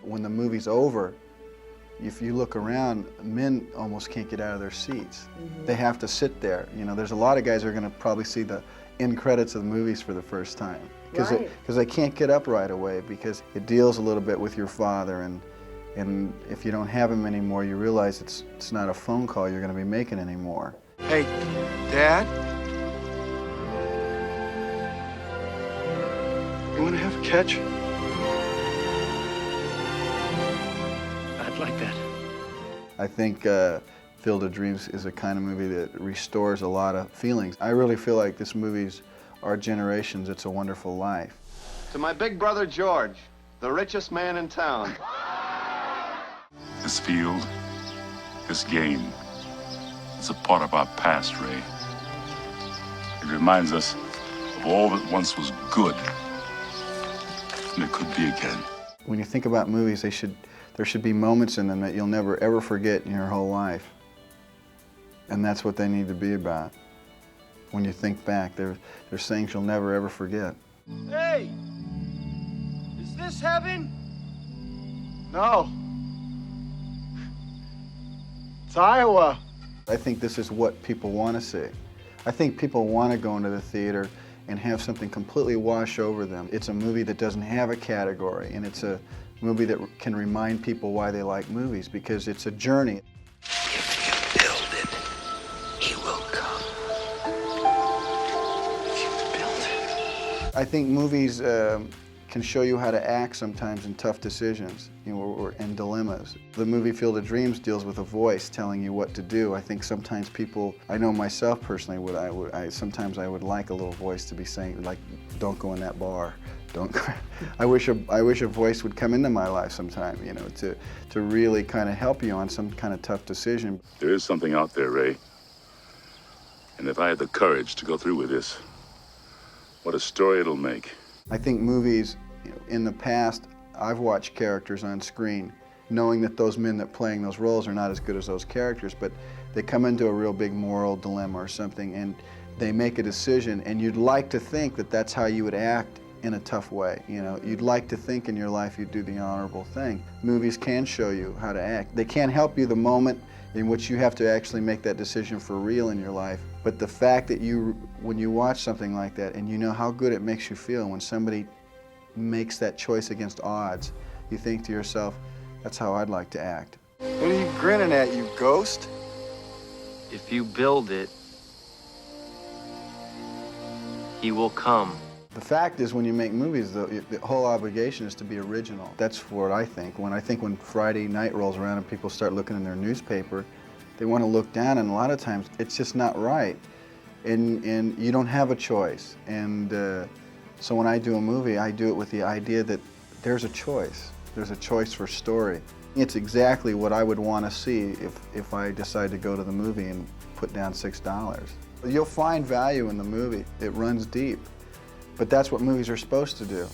When the movie's over, if you look around, men almost can't get out of their seats. They have to sit there. You know, there's a lot of guys who are going to probably see the end credits of the movies for the first time. Because they can't get up right away, because it deals a little bit with your father, and if you don't have him anymore, you realize it's not a phone call you're going to be making anymore. Hey, Dad? You want to have a catch? I'd like that. I think Field of Dreams is a kind of movie that restores a lot of feelings. I really feel like this movie's our generation's It's a Wonderful Life. To my big brother George, the richest man in town. This field, this game, is a part of our past, Ray. It reminds us of all that once was good, and it could be again. When you think about movies, there should be moments in them that you'll never ever forget in your whole life. And that's what they need to be about. When you think back, there's things you'll never ever forget. Hey! Is this heaven? No. It's Iowa. I think this is what people want to see. I think people want to go into the theater and have something completely wash over them. It's a movie that doesn't have a category, and it's a movie that can remind people why they like movies, because it's a journey. If you build it, he will come. If you build it. I think movies can show you how to act sometimes in tough decisions, you know, or in dilemmas. The movie Field of Dreams deals with a voice telling you what to do. I think sometimes people, I know myself personally, sometimes I would like a little voice to be saying, like, don't go in that bar. Don't go. I wish a voice would come into my life sometime, you know, to really kind of help you on some kind of tough decision. There is something out there, Ray. And if I had the courage to go through with this, what a story it'll make. I think movies, you know, in the past, I've watched characters on screen knowing that those men that playing those roles are not as good as those characters, but they come into a real big moral dilemma or something, and they make a decision, and you'd like to think that that's how you would act in a tough way. You know, you'd like to think in your life you'd do the honorable thing. Movies can show you how to act. They can't help you the moment in which you have to actually make that decision for real in your life. But the fact that when you watch something like that and you know how good it makes you feel when somebody makes that choice against odds, you think to yourself, that's how I'd like to act. What are you grinning at, you ghost? If you build it, he will come. The fact is, when you make movies, the whole obligation is to be original. That's what I think. When Friday night rolls around and people start looking in their newspaper, they want to look down, and a lot of times it's just not right. And you don't have a choice. And so when I do a movie, I do it with the idea that there's a choice. There's a choice for story. It's exactly what I would want to see if I decide to go to the movie and put down $6. You'll find value in the movie. It runs deep. But that's what movies are supposed to do.